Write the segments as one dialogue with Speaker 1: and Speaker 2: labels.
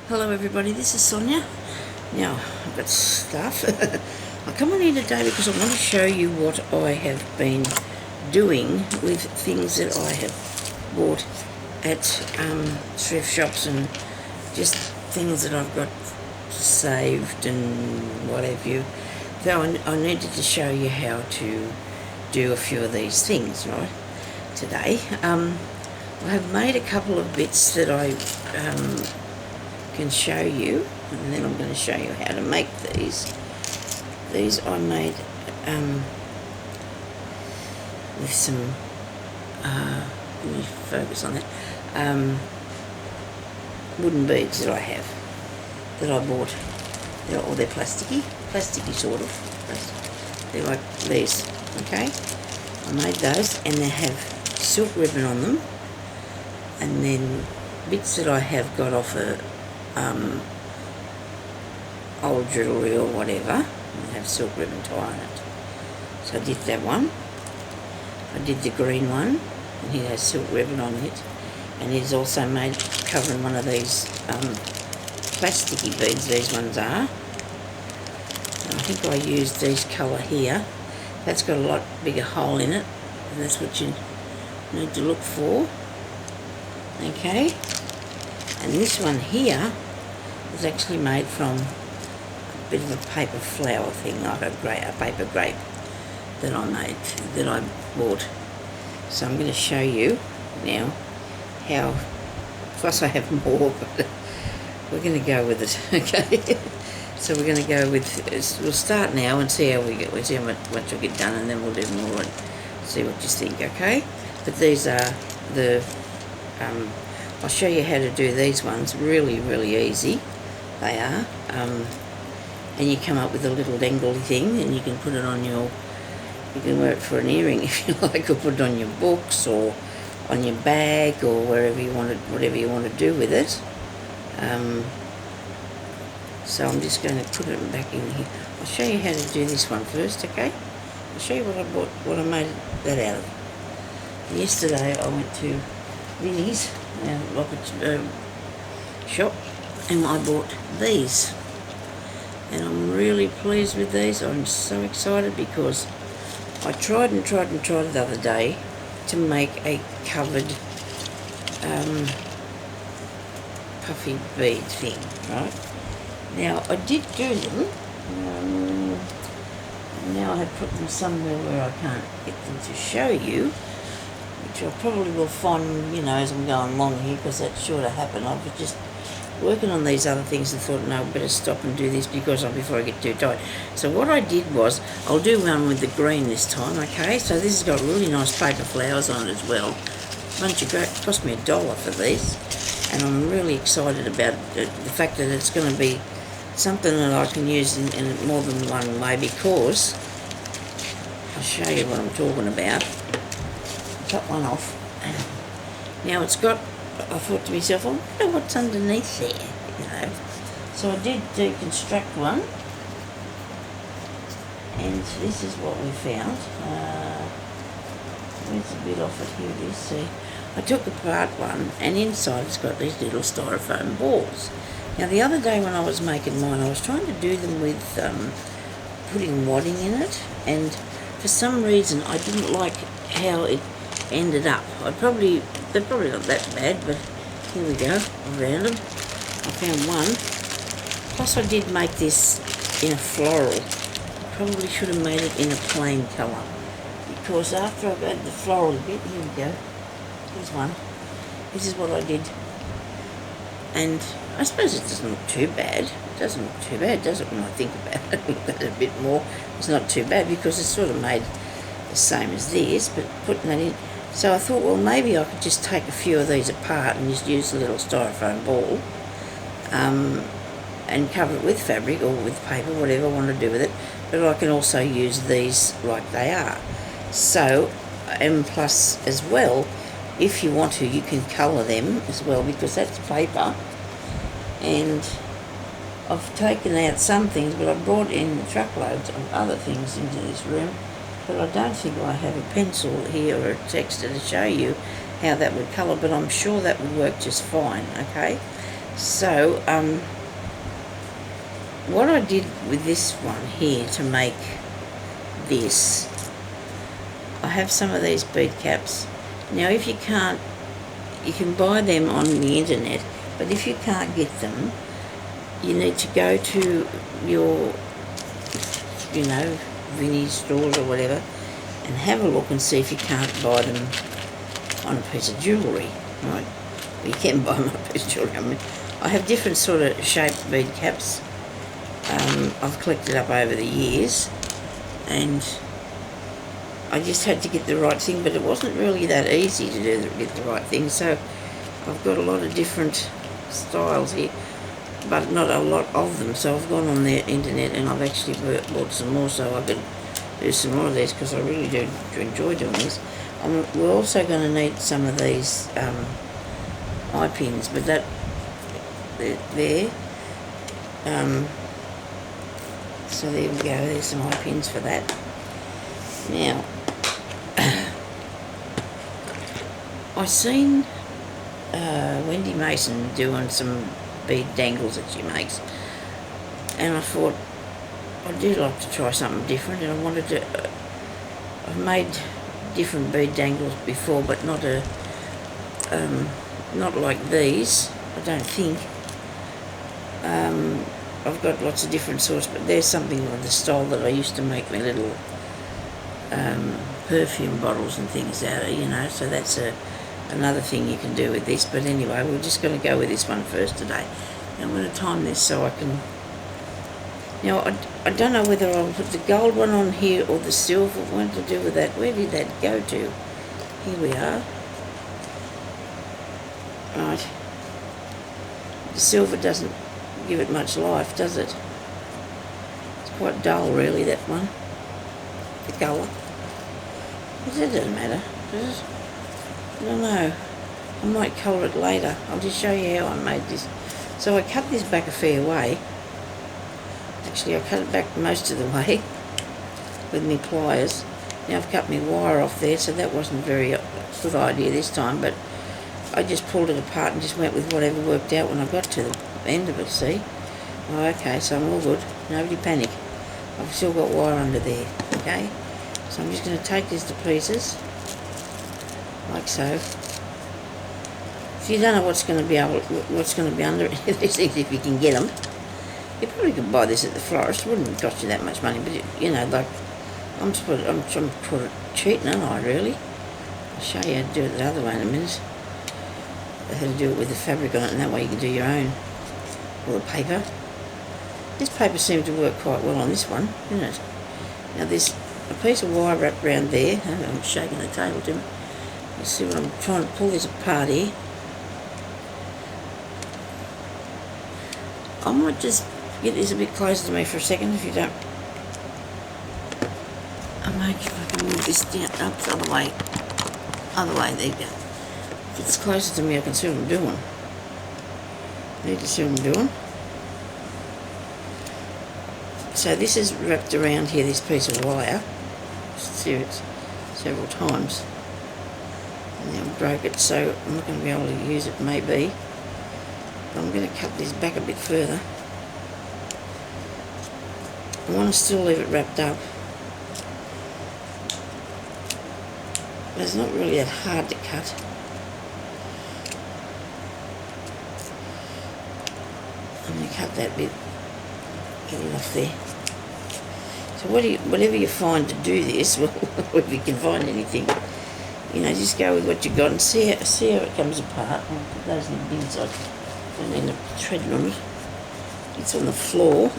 Speaker 1: Hello everybody, this is Sonya. Now, I've got stuff. I come on here today because I want to show you what I have been doing with things that I have bought at thrift shops and just things that I've got saved and what have you. So I needed to show you how to do a few of these things, right, today. I have made a couple of bits that I can show you, and then I'm going to show you how to make these. These I made with some, let me focus on that, wooden beads that I have, that I bought. They're plasticky sort of. They're like these, okay? I made those, and they have silk ribbon on them, and then bits that I have got off a old jewellery or whatever, and have silk ribbon tie on it. So I did that one. I did the green one, and he has silk ribbon on it, and he's also made covering one of these plasticky beads. These ones are. And I think I used these colour here. That's got a lot bigger hole in it, and that's what you need to look for. Okay, and this one here is actually made from a bit of a paper flower thing, like a paper grape that I bought. So I'm going to show you now how, plus I have more, but we're going to go with it, okay? So we're going to go with, we'll start now and see how we get, we'll see how much will get done, and then we'll do more and see what you think, okay? But these are the, I'll show you how to do these ones, really, really easy, they are. And you come up with a little dangle thing, and you can put it on your, you can wear it for an earring if you like, or put it on your books, or on your bag, or wherever you want it, whatever you want to do with it. So I'm just going to put it back in here. I'll show you how to do this one first, okay? I'll show you what I bought, what I made that out of. Yesterday I went to Vinnie's shop, and I bought these. And I'm really pleased with these. I'm so excited because I tried the other day to make a covered puffy bead thing, right? Now I did do them, now I have put them somewhere where I can't get them to show you, which I probably will find, you know, as I'm going along here, because that's sure to happen. I was just working on these other things and thought, no, I better stop and do this before I get too tight. So what I did was, I'll do one with the green this time, okay? So this has got really nice paper flowers on it as well. Bunch of great, cost me $1 for these, and I'm really excited about the fact that it's going to be something that I can use in more than one way, because I'll show you what I'm talking about. Cut one off. Now it's got, I thought to myself, I wonder what's underneath there, you know. So I did deconstruct one, and this is what we found. Where's the bit off it? Here it is. See, I took apart one, and inside it's got these little styrofoam balls. Now the other day when I was making mine, I was trying to do them with putting wadding in it, and for some reason I didn't like how it ended up. They're probably not that bad, but here we go. I found them. I found one. Plus I did make this in a floral. I probably should have made it in a plain colour, because after I've added the floral bit, here we go. Here's one. This is what I did. And I suppose it doesn't look too bad. It doesn't look too bad, does it, when I think about it? Look at it a bit more. It's not too bad, because it's sort of made the same as this, but putting that in. So I thought, well, maybe I could just take a few of these apart and just use the little styrofoam ball, and cover it with fabric or with paper, whatever I want to do with it. But I can also use these like they are. So, and plus as well, if you want to, you can colour them as well, because that's paper. And I've taken out some things, but I've brought in truckloads of other things into this room. But I don't think I have a pencil here or a texter to show you how that would colour, but I'm sure that would work just fine, okay? So, what I did with this one here to make this, I have some of these bead caps. Now if you can't, you can buy them on the internet, but if you can't get them, you need to go to your, you know, Vinnie's stores or whatever, and have a look and see if you can't buy them on a piece of jewellery, right? Well, you can buy them on a piece of jewellery. I mean, I have different sort of shaped bead caps. I've collected up over the years, and I just had to get the right thing, but it wasn't really that easy to get the right thing. So I've got a lot of different styles here, but not a lot of them. So I've gone on the internet and I've actually bought some more so I could do some more of these, because I really do enjoy doing this. We're also going to need some of these eye pins, but that there. So there we go, there's some eye pins for that. Now, I seen Wendy Mason doing some bead dangles that she makes, and I thought I do like to try something different, and I wanted to. I've made different bead dangles before, but not like these, I don't think. I've got lots of different sorts, but there's something like the style that I used to make my little perfume bottles and things out of, you know, so that's another thing you can do with this. But anyway, we're just going to go with this one first today. Now I'm going to time this so I can... Now, I don't know whether I'll put the gold one on here or the silver. What to do with that? Where did that go to? Here we are. Right. The silver doesn't give it much life, does it? It's quite dull, really, that one. The colour. But that doesn't matter, does it? I don't know. I might colour it later. I'll just show you how I made this. So I cut this back a fair way. Actually, I cut it back most of the way with my pliers. Now I've cut my wire off there, so that wasn't a very good idea this time, but I just pulled it apart and just went with whatever worked out when I got to the end of it, see? Oh, okay, so I'm all good. Nobody panic. I've still got wire under there, okay? So I'm just going to take this to pieces, like so. If you don't know what's going to be under these things, if you can get them, you probably could buy this at the florist. It wouldn't cost you that much money, but you know, like I'm cheating, aren't I? Really? I'll show you how to do it the other way in a minute. How to do it with the fabric on it, and that way you can do your own. Or the paper. This paper seemed to work quite well on this one, didn't it? Now there's a piece of wire wrapped around there. I'm shaking the table to me. You see what I'm trying to pull this apart here. I might just get this a bit closer to me for a second, if you don't. I might, if I can move this down up the other way. Other way, there you go. If it's closer to me, I can see what I'm doing. Need to see what I'm doing. So this is wrapped around here, this piece of wire. Several times. And now I broke it, so I'm not going to be able to use it, maybe. But I'm going to cut this back a bit further. I want to still leave it wrapped up. But it's not really that hard to cut. I'm going to cut that bit, get it off there. So whatever you find to do this, well, if you can find anything, you know, just go with what you got and see how it comes apart. I'll put those in the bin so I don't end up treading on it. It's on the floor.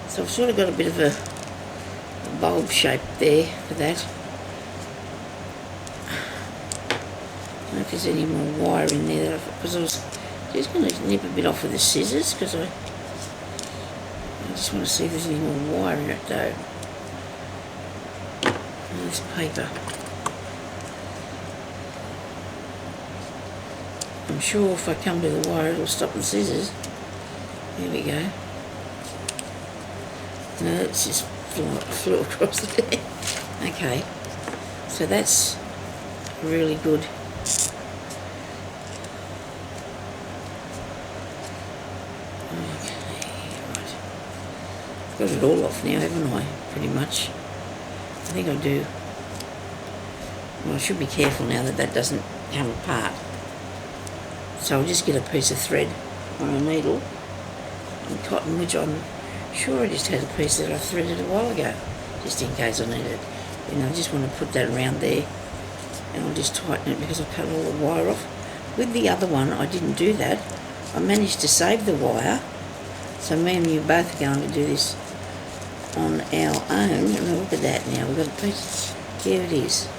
Speaker 1: So I've sort of got a bit of a bulb shape there for that. I don't know if there's any more wire in there, because I was just going to nip a bit off with the scissors, because I just want to see if there's any more wire in it though. And this paper. I'm sure if I come to the wire it'll stop the scissors. There we go. No, it's just flew across there. Okay, so that's really good. Okay, right. I've got it all off now, haven't I? Pretty much. I think I do. Well, I should be careful now that that doesn't come apart. So I'll just get a piece of thread on a needle and cotton, which I'm sure I just had a piece that I threaded a while ago, just in case I need it. And I just want to put that around there, and I'll just tighten it because I cut all the wire off. With the other one, I didn't do that. I managed to save the wire, so me and you both are going to do this on our own. And look at that now, we've got a piece. Here it is.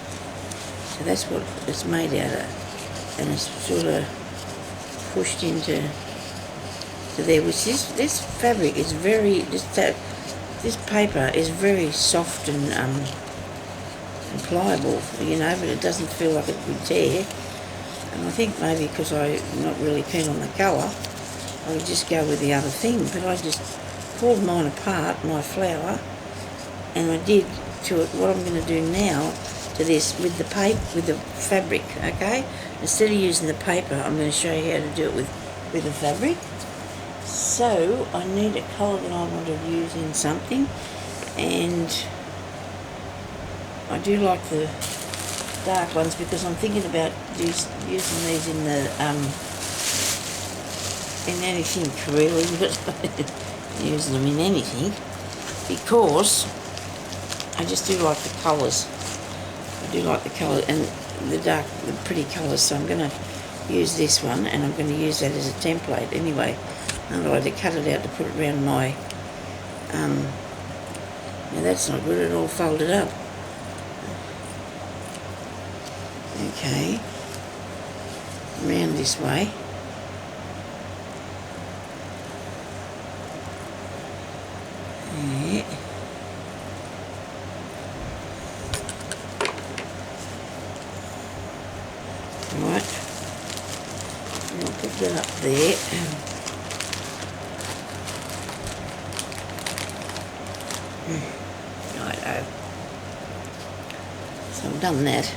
Speaker 1: So that's what it's made out of, and it's sort of pushed into there. Which this fabric is very, this paper is very soft and pliable, you know, but it doesn't feel like it would tear. And I think maybe because I'm not really keen on the colour, I would just go with the other thing. But I just pulled mine apart, my flower, and I did to it what I'm going to do now to this with the paper, with the fabric, okay? Instead of using the paper, I'm going to show you how to do it with the fabric. So I need a colour that I want to use in something, and I do like the dark ones because I'm thinking about using these in the in anything really, but using them in anything because I just do like the colours. I do like the colour and the pretty colours, so I'm going to use this one, and I'm going to use that as a template anyway. Otherwise I cut it out to put it around my now that's not good, it all folded up. Okay, around this way. Yeah. Right, and I'll put that up there. Righto. So I've done that.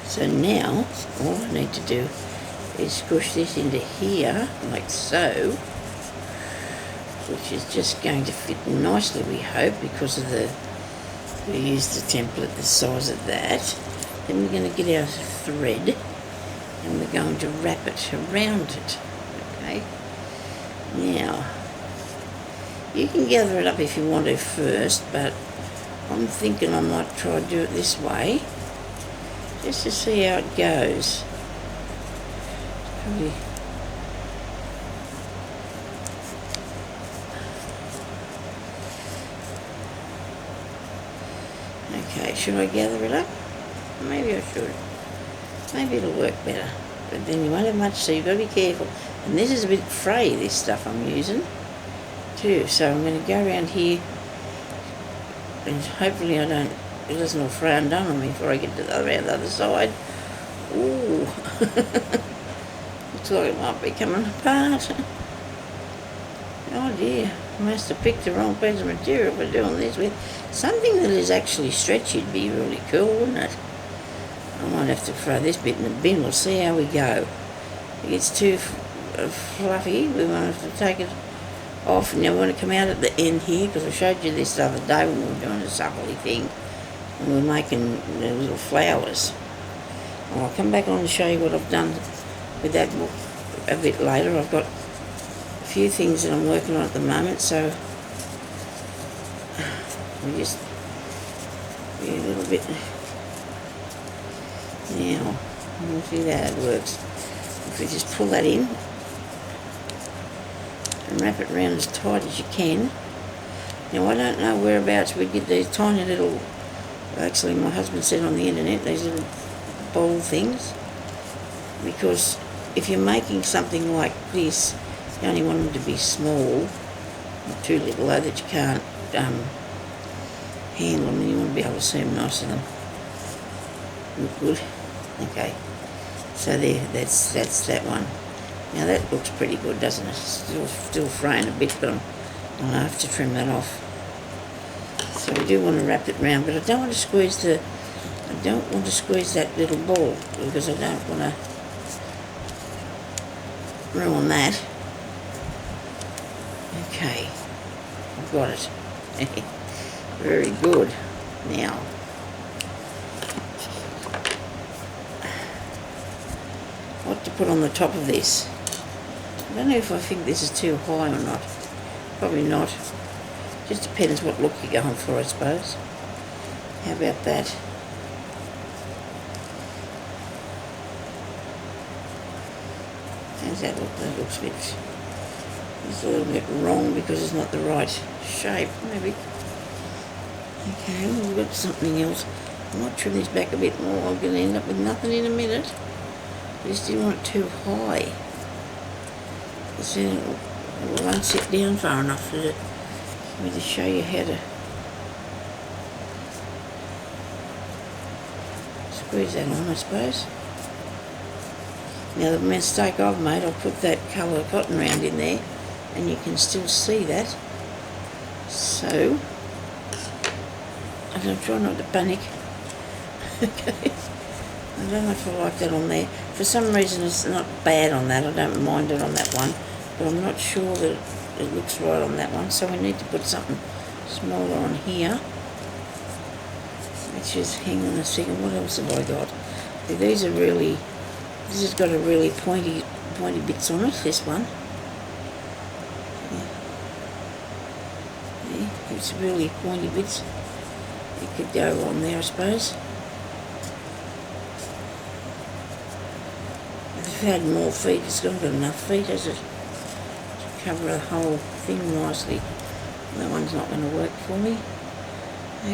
Speaker 1: So now, all I need to do is squish this into here, like so, which is just going to fit nicely, we hope, because of we used the template the size of that. Then we're going to get our thread, and we're going to wrap it around it, okay? Now, you can gather it up if you want to first, but I'm thinking I might try to do it this way, just to see how it goes. Probably. Okay, should I gather it up? Maybe I should. Maybe it'll work better. But then you won't have much, so you've got to be careful. And this is a bit fray, this stuff I'm using, too. So I'm going to go around here, and hopefully it doesn't all fray undone on me before I get to around the other side. Ooh. Looks like it might be coming apart. Oh dear, I must have picked the wrong piece of material for doing this with. Something that is actually stretchy would be really cool, wouldn't it? I might have to throw this bit in the bin. We'll see how we go. If it gets too fluffy, we might have to take it off. Now we want to come out at the end here, because I showed you this the other day when we were doing a suppley thing, and we were making the little flowers. Well, I'll come back on and show you what I've done with that book a bit later. I've got a few things that I'm working on at the moment, so we just be a little bit. Now, we'll see how it works. If we just pull that in and wrap it around as tight as you can. Now, I don't know whereabouts we get these tiny little, actually my husband said on the internet, these little ball things, because if you're making something like this, you only want them to be small, not too little though that you can't handle them, and you want to be able to see them nice of them. Look good. Okay, so there, that's that one. Now that looks pretty good, doesn't it? Still fraying a bit, but I'll have to trim that off. So I do want to wrap it round, but I don't want to squeeze that little ball, because I don't want to ruin that. Okay, I've got it. Very good. Now, what to put on the top of this? I don't know if I think this is too high or not. Probably not. Just depends what look you're going for, I suppose. How about that? How's that look? That looks a bit... It's a little bit wrong because it's not the right shape, maybe. Okay, well, we've got something else. I might trim this back a bit more. I'm going to end up with nothing in a minute. I just didn't want it too high. Because then it won't sit down far enough for it. Let me just show you how to squeeze that on, I suppose. Now the mistake I've made, I'll put that colour cotton round in there and you can still see that. So, I'm trying not to panic. Okay. I don't know if I like that on there. For some reason it's not bad on that, I don't mind it on that one, but I'm not sure that it looks right on that one, so we need to put something smaller on here. Let's just hang on a second, what else have I got? These are really, this has got a really pointy bits on it, this one. Yeah, it's really pointy bits. It could go on there, I suppose. If it had more feet, it's not got enough feet, has it? To cover the whole thing nicely. That one's not going to work for me.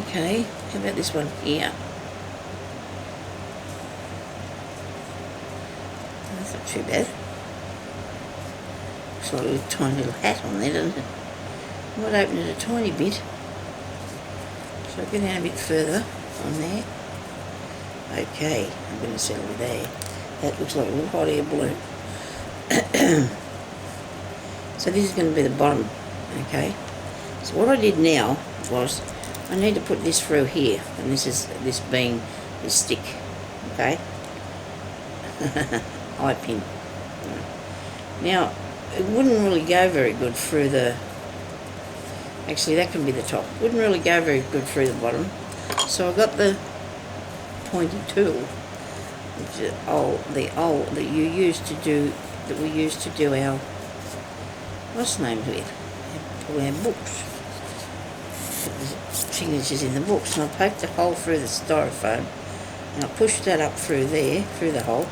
Speaker 1: Okay, how about this one here? That's not too bad. Looks like a little tiny little hat on there, doesn't it? I might open it a tiny bit. So I'll go down a bit further on there. Okay, I'm going to settle there. That looks like a little hot air balloon. So this is going to be the bottom, okay? So what I did now was I need to put this through here, and this being this stick, okay? Eye pin. Now, it wouldn't really go very good through the... Actually, that can be the top. Wouldn't really go very good through the bottom. So I got the pointy tool, which is that we used to do our, what's the name of it? For our books. Put the signatures in the books, and I poked a hole through the styrofoam, and I pushed that up through there, through the hole.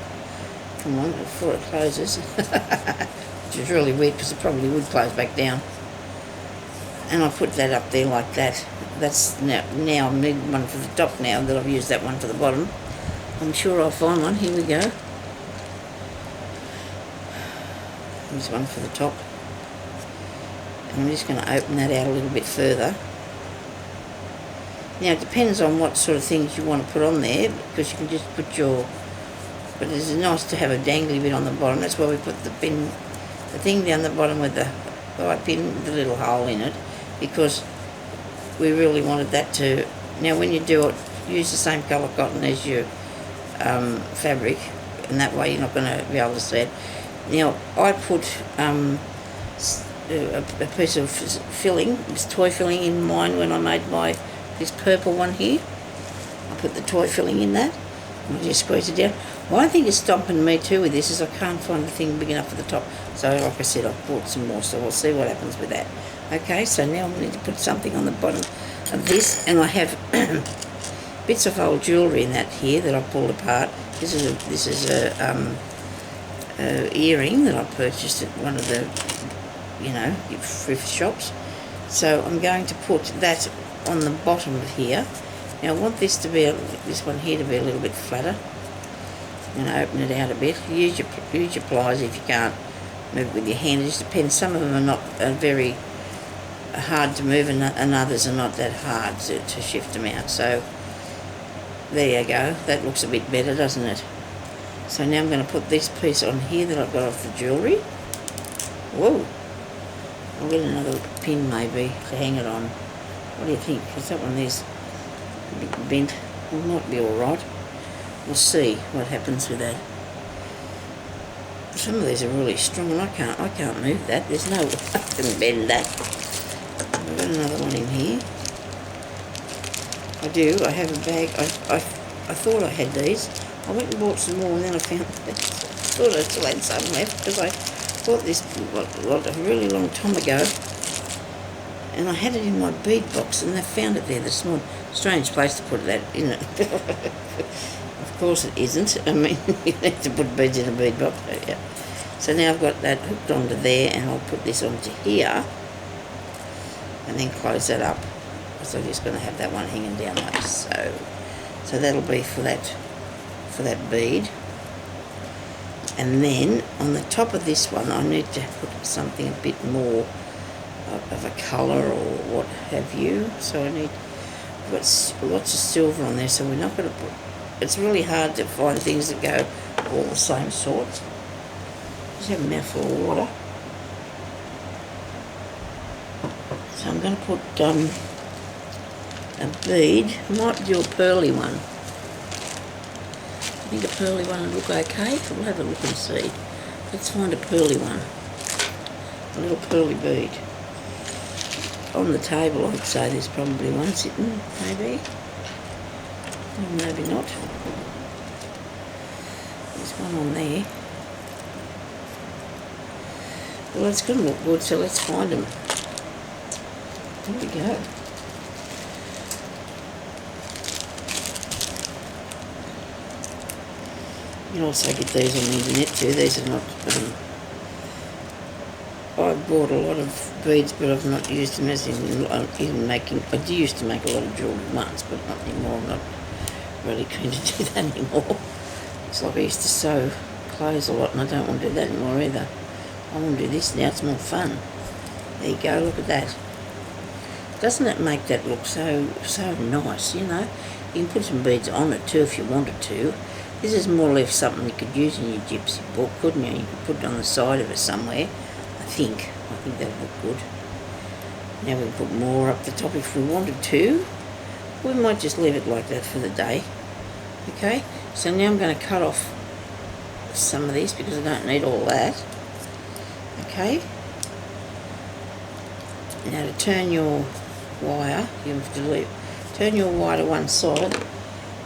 Speaker 1: Come on, before it closes. Which is really weird because it probably would close back down. And I put that up there like that. That's now I need one for the top now that I've used that one for the bottom. I'm sure I'll find one. Here we go. There's one for the top. And I'm just going to open that out a little bit further. Now it depends on what sort of things you want to put on there, because you can just put your... But it's nice to have a dangly bit on the bottom. That's why we put the pin, the thing down the bottom with the eye pin with the little hole in it, because we really wanted that to... Now when you do it, use the same colour cotton as your fabric, and that way you're not going to be able to see it. Now I put a piece of filling, this toy filling in mine when I made this purple one here. I put the toy filling in that, and I just squeeze it down. One thing is stopping me too with this is I can't find the thing big enough for the top. So like I said, I've bought some more, so we'll see what happens with that. Okay, so now I need to put something on the bottom of this, and I have bits of old jewellery in that here that I pulled apart. This is a earring that I purchased at one of the, thrift shops. So I'm going to put that on the bottom of here. Now I want this one here to be a little bit flatter. I'm going to open it out a bit. Use your pliers if you can't move it with your hand. It just depends. Some of them are not very hard to move, and others are not that hard to shift them out. So there you go. That looks a bit better, doesn't it? So now I'm going to put this piece on here that I've got off the jewellery. Whoa! I'll get another pin maybe to hang it on. What do you think? Because that one there's a bit bent. It might be alright. We'll see what happens with that. some of these are really strong, and I can't move that. There's no way I can bend that. I've got another one in here. I have a bag. I thought I had these. I went and bought some more, and then I found thought I still had some left, because I bought this a really long time ago, and I had it in my bead box, and I found it there this morning. Strange place to put that, isn't it? Of course it isn't. I mean, you need to put beads in a bead box, don't you? So now I've got that hooked onto there, and I'll put this onto here, and then close that up. So I'm just going to have that one hanging down like so. So that'll be for that bead. And then on the top of this one, I need to put something a bit more of a colour or what have you. So I've got lots of silver on there, so we're not going to put. It's really hard to find things that go all the same sorts. Just have a mouthful of water. So I'm going to put a bead. I might do a pearly one. I think a pearly one would look okay. We'll have a look and see. Let's find a pearly one. A little pearly bead. On the table, I'd say there's probably one sitting, maybe. Or maybe not. There's one on there. Well, it's going to look good, so let's find them. Here we go. You can also get these on the internet too. These are not. I bought a lot of beads, but I've not used them as in making. I used to make a lot of jewellery once, but not anymore. I'm not really keen to do that anymore. It's like I used to sew clothes a lot, and I don't want to do that anymore either. I want to do this now. It's more fun. There you go. Look at that. Doesn't it make that look so nice? You know, you can put some beads on it too if you wanted to. This is more or less something you could use in your gypsy book, couldn't you? You could put it on the side of it somewhere. I think that would look good. Now we can put more up the top if we wanted to. We might just leave it like that for the day. Okay, so now I'm going to cut off some of these because I don't need all that. Okay. Now to turn your wire, you have to turn your wire to one side.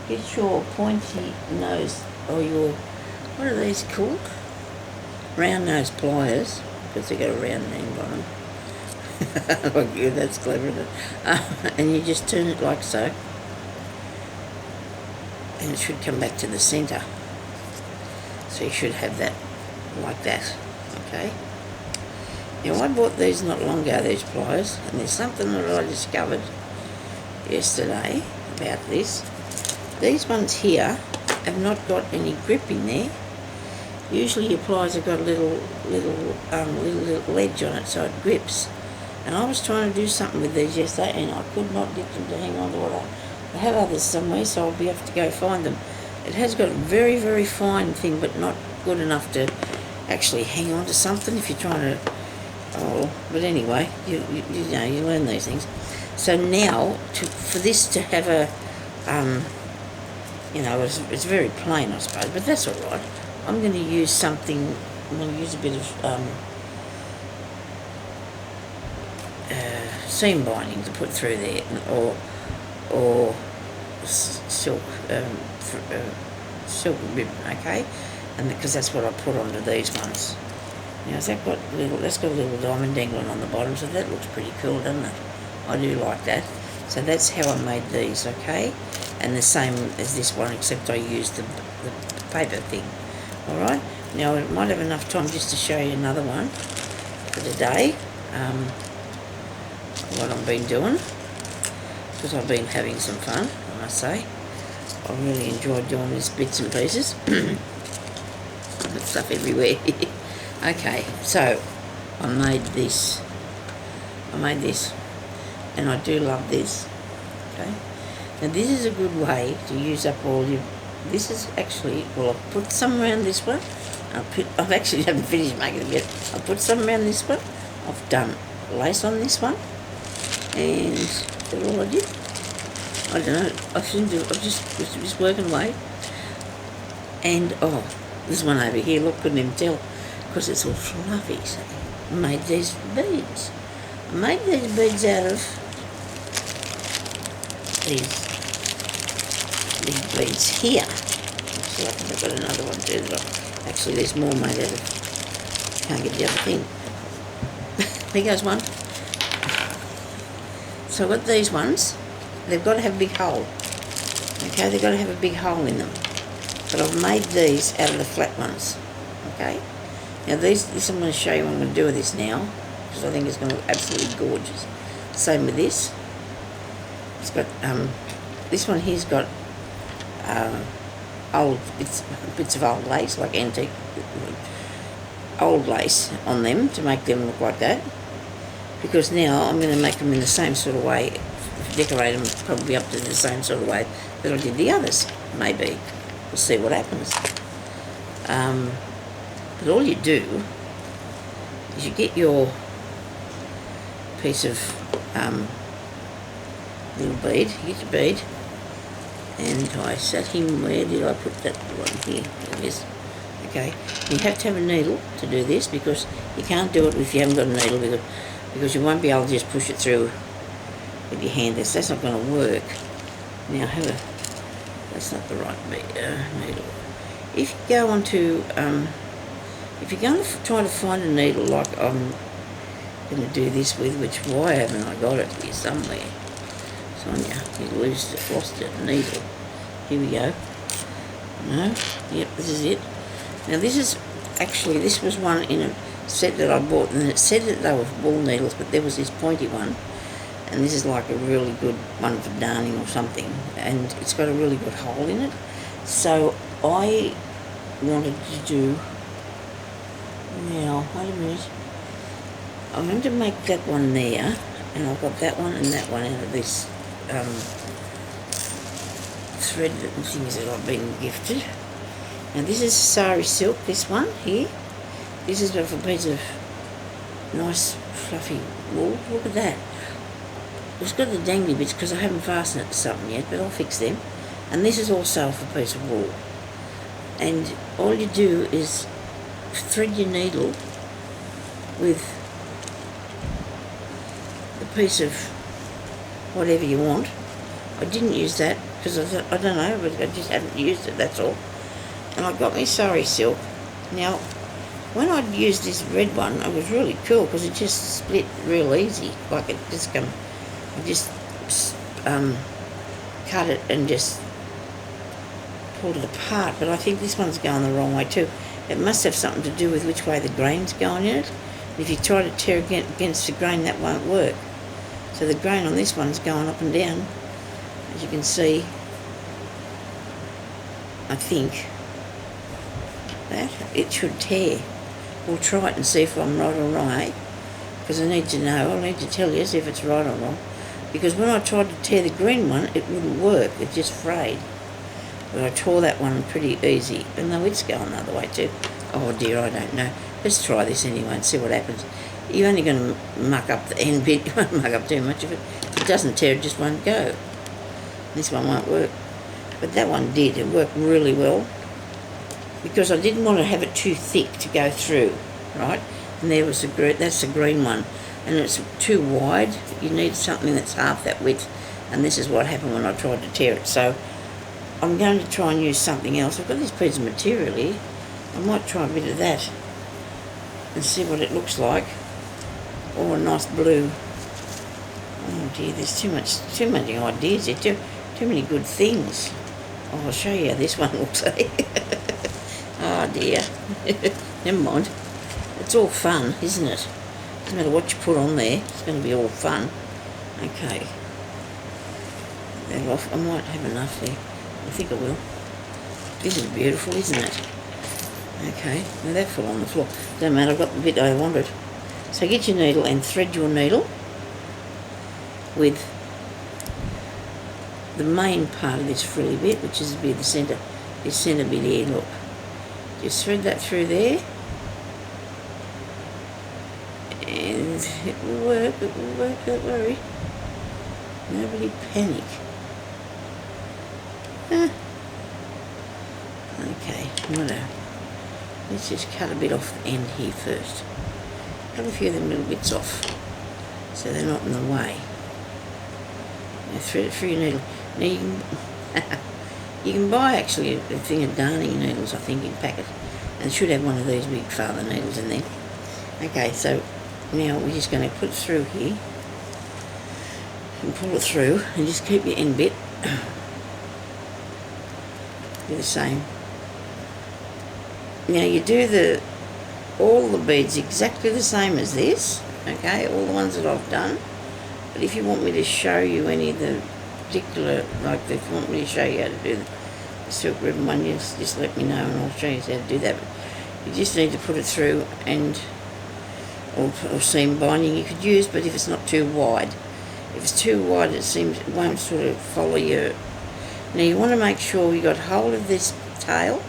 Speaker 1: Get your pointy nose, or your, what are these called? Round nose pliers, because they got a round end on them. Like you, that's clever, isn't it? And you just turn it like so. And it should come back to the centre. So you should have that like that, okay? Now I bought these not long ago, these pliers, and there's something that I discovered yesterday about this. These ones here have not got any grip in there. Usually your pliers have got a little ledge on it so it grips. And I was trying to do something with these yesterday and I could not get them to hang on to it. I have others somewhere, so I'll be able to go find them. It has got a very, very fine thing, but not good enough to actually hang on to something if you're trying to. Oh, but anyway, you know, you learn these things. So now, for this to have a, you know, it's very plain, I suppose, but that's all right. I'm going to use something. I'm going to use a bit of seam binding to put through there, or silk ribbon, okay? And because that's what I put onto these ones. Now, that's got a little diamond dangling on the bottom, so that looks pretty cool, doesn't it? I do like that. So that's how I made these, okay? And the same as this one, except I used the paper thing. All right. Now I might have enough time just to show you another one for today. What I've been doing, because I've been having some fun, I must say. I really enjoyed doing these bits and pieces. Got stuff everywhere. Okay, so I made this. And I do love this. Okay. Now this is a good way to use up all your. This is actually, well, I've put some around this one. I've actually haven't finished making it yet. I've put some around this one. I've done lace on this one. And that's all I did. I don't know. I shouldn't do. I was just working away. And oh, this one over here. Look, couldn't even tell. because it's all fluffy. So I made these beads. I made these beads out of these beads here. Looks like I've got another one too. Actually, there's more made out of. Can't get the other thing. There goes one. So I've got these ones. They've got to have a big hole. Okay, they've got to have a big hole in them. But I've made these out of the flat ones. Okay. Now this I'm going to show you what I'm going to do with this now, because I think it's going to look absolutely gorgeous. Same with this. It's got this one here's got old bits of old lace, like antique old lace on them to make them look like that. Because now I'm going to make them in the same sort of way, decorate them probably up to the same sort of way that I did the others, maybe. We'll see what happens. But all you do is you get your piece of little bead, you get your bead, and I set him, where did I put that one? Here, there it is. Okay, you have to have a needle to do this, because you can't do it if you haven't got a needle, because you won't be able to just push it through with your hand. That's not going to work. Now that's not the right needle. If you go on to, if you're going to try to find a needle like I'm going to do this with, which why haven't I got it here somewhere? Sonya, you lost it, needle. Here we go. No, yep, this is it. Now this is, actually this was one in a set that I bought, and it said that they were ball needles, but there was this pointy one, and this is like a really good one for darning or something, and it's got a really good hole in it. So I wanted to do, now wait a minute, I'm going to make that one there, and I've got that one and that one out of this thread and things that I've been gifted. Now this is sari silk, this one here. This is off a piece of nice fluffy wool. Look at that. It's got the dangly bits because I haven't fastened it to something yet, but I'll fix them. And this is also off a piece of wool. And all you do is thread your needle with the piece of whatever you want. I didn't use that because I don't know, but I just haven't used it, that's all. And I got my sari silk. Now, when I'd used this red one, it was really cool because it just split real easy. Like it just I just cut it and just pulled it apart. But I think this one's going the wrong way too. It must have something to do with which way the grain's going in it. If you try to tear against the grain, that won't work. So the grain on this one's going up and down, as you can see. I think that it should tear. We'll try it and see if I'm right or wrong, because I need to know, I need to tell you if it's right or wrong. Because when I tried to tear the green one, it wouldn't work, it just frayed. But I tore that one pretty easy, and though it's going the other way too. Oh dear, I don't know. Let's try this anyway and see what happens. You're only going to muck up the end bit, you won't muck up too much of it. If it doesn't tear, it just won't go. This one won't work. But that one did, it worked really well. Because I didn't want to have it too thick to go through, right? And there was that's the green one. And it's too wide. You need something that's half that width. And this is what happened when I tried to tear it. So I'm going to try and use something else. I've got this piece of material here. I might try a bit of that and see what it looks like. Or a nice blue. Oh dear, there's too many ideas here. Too many good things. Oh, I'll show you how this one looks like. Oh dear. Never mind. It's all fun, isn't it? Doesn't matter what you put on there, it's going to be all fun. Okay. I might have enough there. I think I will. This is beautiful, isn't it? Okay, now that fell on the floor. Don't matter, I've got the bit I wanted. So get your needle and thread your needle with the main part of this frilly bit, which is the centre. This centre bit here, look. Just thread that through there. And it will work, don't worry. Nobody panic. Okay, whatever. let's just cut a bit off the end here first. Cut a few of them little bits off so they're not in the way. Now thread it through your needle. Now you can buy actually a thing of darning needles, I think, in packet, and it should have one of these big father needles in there. Okay, so now we're just going to put it through here and pull it through, and just keep your end bit. Do the same. Now you do all the beads exactly the same as this, okay, all the ones that I've done. But if you want me to show you any of the particular, like if you want me to show you how to do the silk ribbon one, just let me know and I'll show you how to do that. But you just need to put it through, and or seam binding you could use, but if it's not too wide. If it's too wide, it won't sort of follow your. Now you want to make sure you got hold of this tail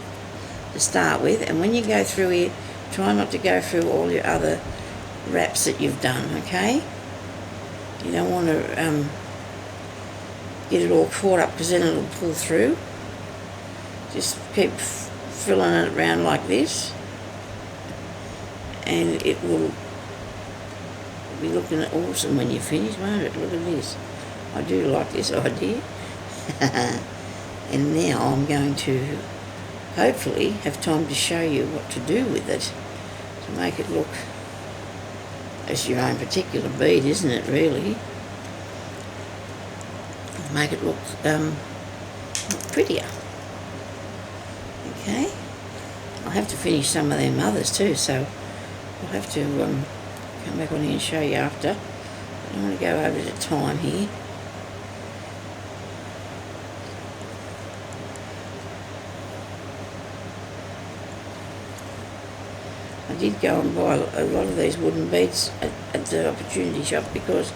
Speaker 1: to start with, and when you go through here, try not to go through all your other wraps that you've done, okay? You don't want to get it all caught up, because then it'll pull through. Just keep filling it around like this, and it will be looking awesome when you finish, won't it? Look at this. I do like this idea. And now I'm going to hopefully have time to show you what to do with it to make it look as your own particular bead, isn't it, really? Make it look prettier. Okay, I'll have to finish some of them others too, so I'll have to come back on here and show you after. I don't want to go over the time here. I did go and buy a lot of these wooden beads at the opportunity shop, because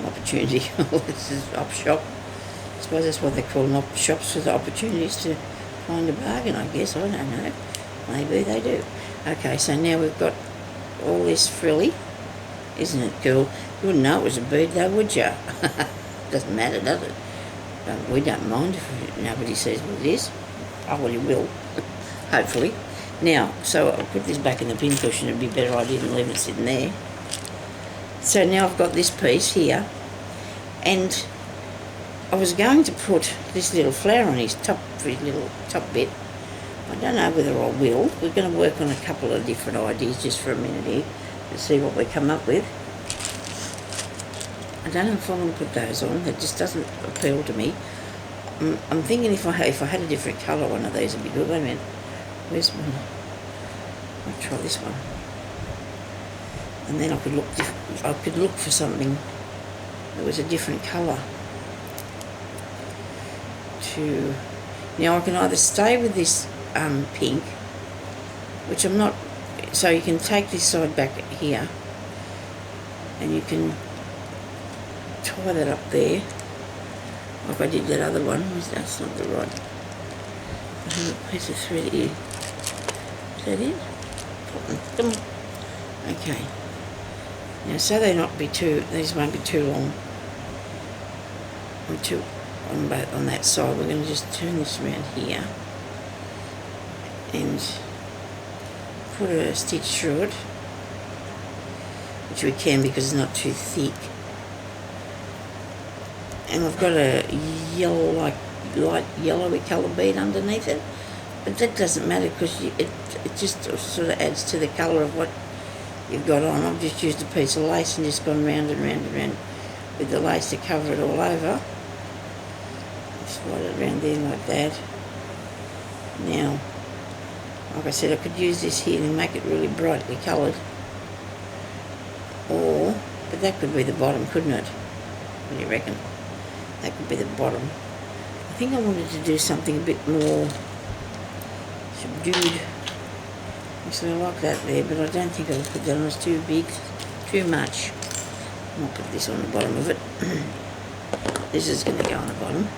Speaker 1: this is op shop. I suppose that's what they call them, op shops, for the opportunities to find a bargain, I guess. I don't know. Maybe they do. Okay, so now we've got all this frilly. Isn't it cool? You wouldn't know it was a bead though, would you? Doesn't matter, does it? We don't mind if nobody says what it is. Oh, well, you will. Hopefully. Now, so I'll put this back in the pin cushion. It'd be a better idea than leaving it sitting there. So now I've got this piece here, and I was going to put this little flower on his top, for his little top bit. I don't know whether I will. We're going to work on a couple of different ideas just for a minute here to see what we come up with. I don't know if I want to put those on. It just doesn't appeal to me. I'm thinking if I had a different colour one of these would be good. Wait a minute. Where's one? I'll try this one. And then I could look for something that was a different colour. Now I can either stay with this pink, which I'm not, so you can take this side back here and you can tie that up there like I did that other one. That's not the right. I have a piece of thread here. Is that it? Come on. Okay. Now, so these won't be too long on that side. We're going to just turn this around here and put a stitch through it, which we can because it's not too thick. And I've got a yellow, like light yellowy colour bead underneath it, but that doesn't matter because it just sort of adds to the colour of what you've got on. I've just used a piece of lace and just gone round and round and round with the lace to cover it all over. Slide it around there like that. Now, like I said, I could use this here and make it really brightly coloured. But that could be the bottom, couldn't it? What do you reckon? That could be the bottom. I think I wanted to do something a bit more subdued. So I like that there, but I don't think I'll put that on. It's too big, too much. I'll put this on the bottom of it. This is going to go on the bottom.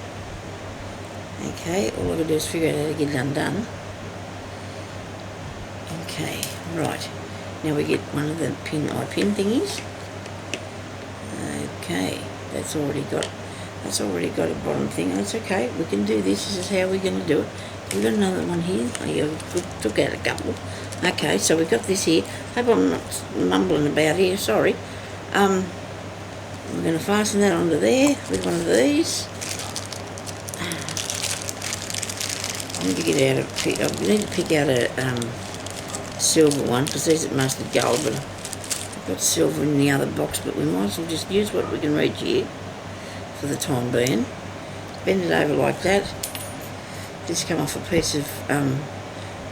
Speaker 1: Okay, all I've got to do is figure out how to get it undone. Okay, right. Now we get one of the pin thingies. Okay, that's already got a bottom thing. That's okay. We can do this. This is how we're going to do it. We've got another one here. I took out a couple. Okay, so we've got this here. Hope I'm not mumbling about here, sorry. We're going to fasten that onto there with one of these. I need to pick out a silver one, because these are mostly gold, but I've got silver in the other box, but we might as well just use what we can reach here for the time being. Bend it over like that. Just come off a piece of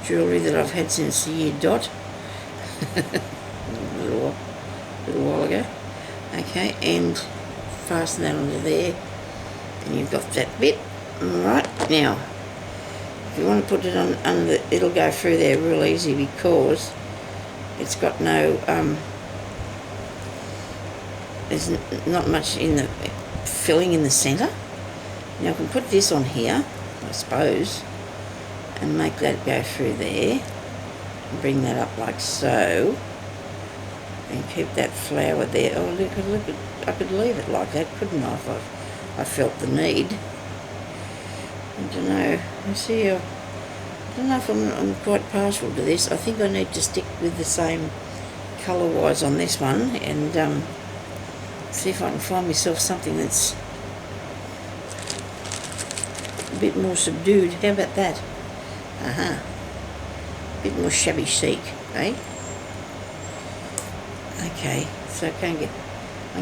Speaker 1: jewellery that I've had since the year dot. a little while ago. Okay, and fasten that onto there, and you've got that bit. Alright, now if you want to put it on under, it'll go through there real easy because it's got no there's not much in the filling in the centre. Now I can put this on here, I suppose, and make that go through there and bring that up like so, and keep that flower there. Oh, look, I could leave it like that, couldn't I, if I felt the need. I don't know. I don't know if I'm quite partial to this. I think I need to stick with the same colour-wise on this one, and see if I can find myself something that's a bit more subdued. How about that? A bit more shabby chic, eh? Okay, so I can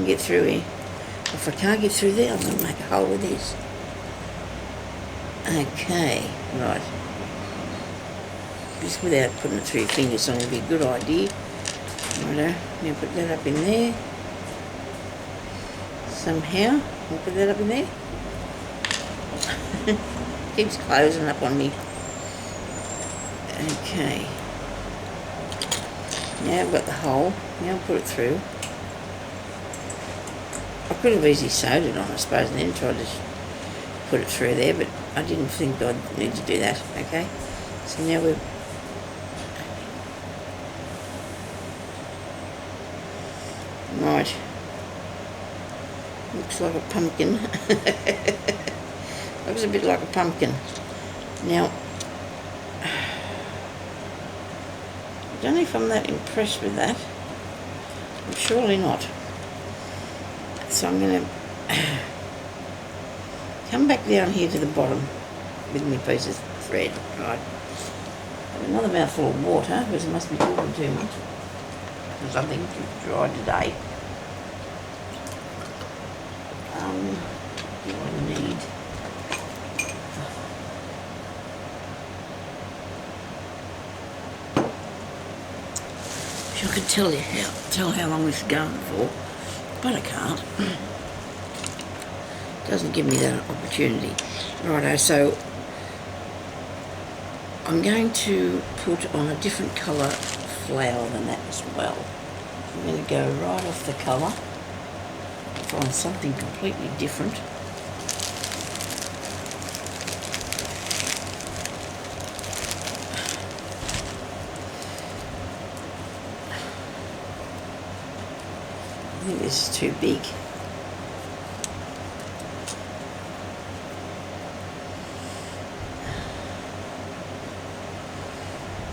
Speaker 1: get through here. If I can't get through there, I'm going to make a hole with this. Okay, right. Just without putting it through your fingers, so it'll be a good idea. Righto, now put that up in there. Somehow, I'll put that up in there. Keeps closing up on me. Okay. Now I've got the hole. Now I'll put it through. I could have easily sewed it on, I suppose, and then tried to put it through there, but I didn't think I'd need to do that. Okay. So now we're right. Looks like a pumpkin. Looks a bit like a pumpkin. Now, I don't know if I'm that impressed with that. I'm surely not. So I'm going to come back down here to the bottom with my piece of thread. Right. Have another mouthful of water, because I must be talking too much, because I think it's dry today. What do I need? Wish I could tell how long this is going for, but I can't. Doesn't give me that opportunity. Righto, so I'm going to put on a different colour flower than that as well. I'm going to go right off the colour, find something completely different. I think this is too big.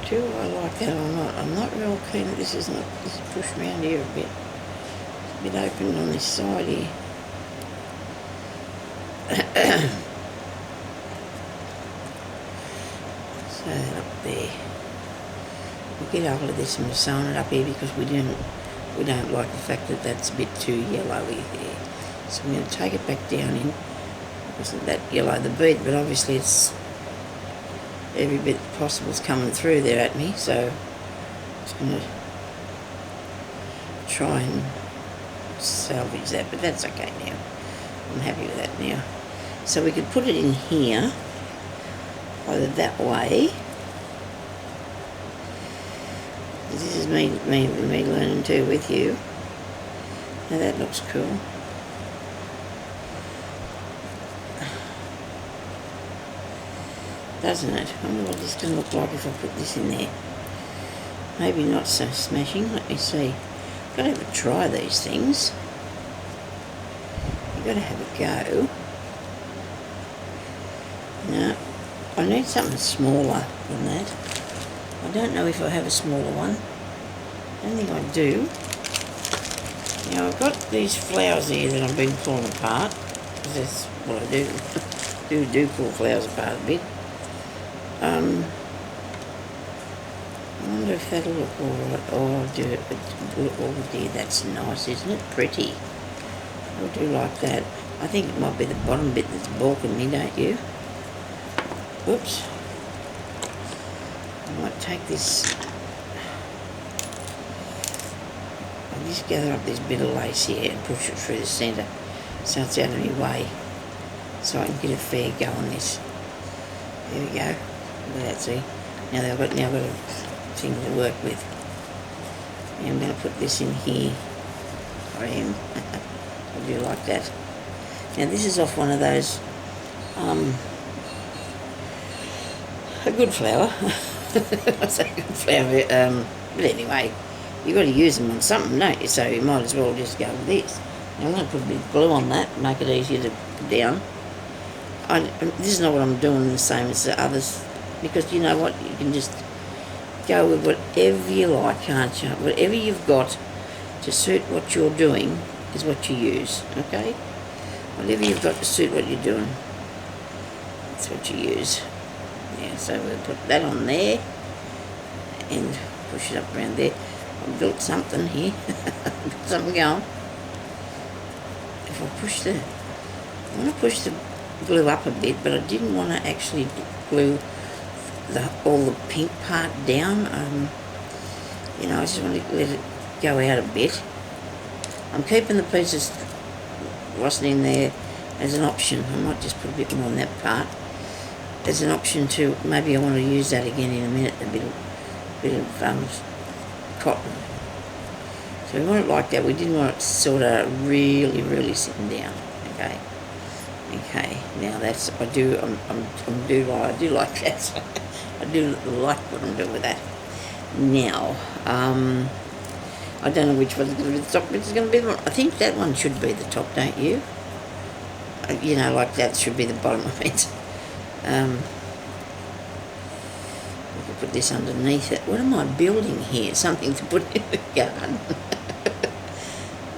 Speaker 1: Do I like that or not? I'm not real keen that this is pushed around here a bit. It's a bit open on this side here. So that up there. We'll get hold of this and we'll sew it up here because we don't like the fact that that's a bit too yellowy there. So I'm going to take it back down in. It wasn't that yellow, the bead, but obviously it's every bit possible is coming through there at me, so I'm just going to try and salvage that, but that's okay now. I'm happy with that now. So we could put it in here, either that way. This is me learning too with you. Now that looks cool. Doesn't it? I wonder what this can look like if I put this in there. Maybe not so smashing. Let me see. Got to have a try these things. You've got to have a go. No, I need something smaller than that. I don't know if I have a smaller one. I don't think I do. Now I've got these flowers here that I've been pulling apart, because that's what I do. do pull flowers apart a bit. I wonder if that'll look alright. Oh, I'll do it. Oh dear, that's nice, isn't it? Pretty. I do like that. I think it might be the bottom bit that's balking me, don't you? Oops. I might take this. I'll just gather up this bit of lace here and push it through the centre so it's out of my way, so I can get a fair go on this. There we go. Look at that, see? Now I've got a thing to work with. And I'm going to put this in here. I am. I do like that. Now this is off one of those, a good flower. I say good flower, but anyway, you've got to use them on something, don't you? So you might as well just go with this. Now I'm going to put a bit of glue on that, make it easier to put down. This is not what I'm doing the same as the others, because you know what, you can just go with whatever you like, can't you? Whatever you've got to suit what you're doing is what you use, okay? Whatever you've got to suit what you're doing, that's what you use. Yeah, so we'll put that on there and push it up around there. I've built something here, got something going. If I want to push the glue up a bit, but I didn't want to actually glue all the pink part down. You know, I just want to let it go out a bit. I'm keeping the pieces rustling there as an option. I might just put a bit more on that part as an option to, maybe I want to use that again in a minute, a bit of cotton. So we want it like that. We didn't want it sort of really sitting down. Okay. Okay. Now that's I do like that. I do like what I'm doing with that. Now, I don't know which one's going to be the top, which is going to be the one. I think that one should be the top, don't you? You know, like that should be the bottom of it. We could put this underneath it. What am I building here? Something to put in the garden.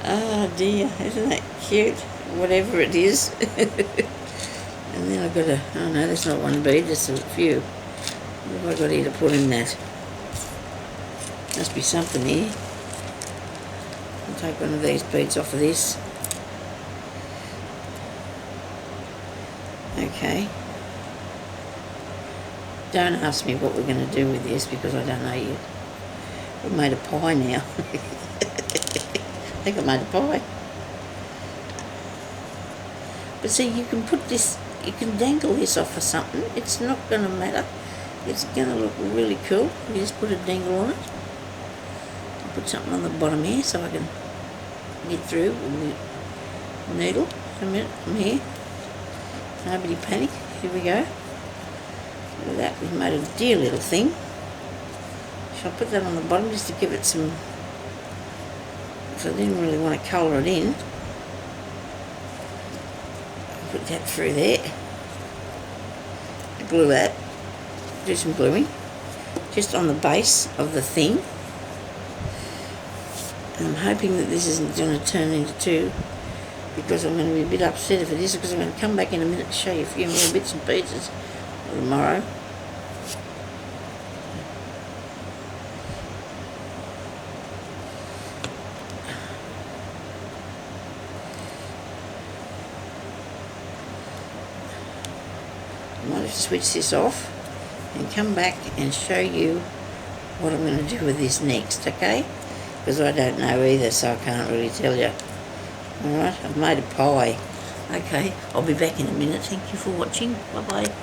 Speaker 1: Oh dear, isn't that cute? Whatever it is. And then I've got oh no, that's not one bead, just a few. What have I got here to put in that? Must be something here. I'll take one of these beads off of this. Okay. Don't ask me what we're going to do with this because I don't know yet. We've made a pie now. I think I made a pie. But see, you can put this, you can dangle this off of something. It's not going to matter. It's going to look really cool. You just put a dangle on it. I'll put something on the bottom here so I can get through with the needle. A minute, I'm here. Nobody panic. Here we go. Look at that. We've made a dear little thing. Shall I put that on the bottom just to give it some... Because I didn't really want to colour it in. I'll put that through there. Glue that. Do some gluing. Just on the base of the thing. And I'm hoping that this isn't going to turn into two, because I'm going to be a bit upset if it is, because I'm going to come back in a minute to show you a few more bits and pieces tomorrow. I might have to switch this off and come back and show you what I'm going to do with this next, okay? Because I don't know either, so I can't really tell you. Alright, I've made a pie. Okay, I'll be back in a minute. Thank you for watching. Bye-bye.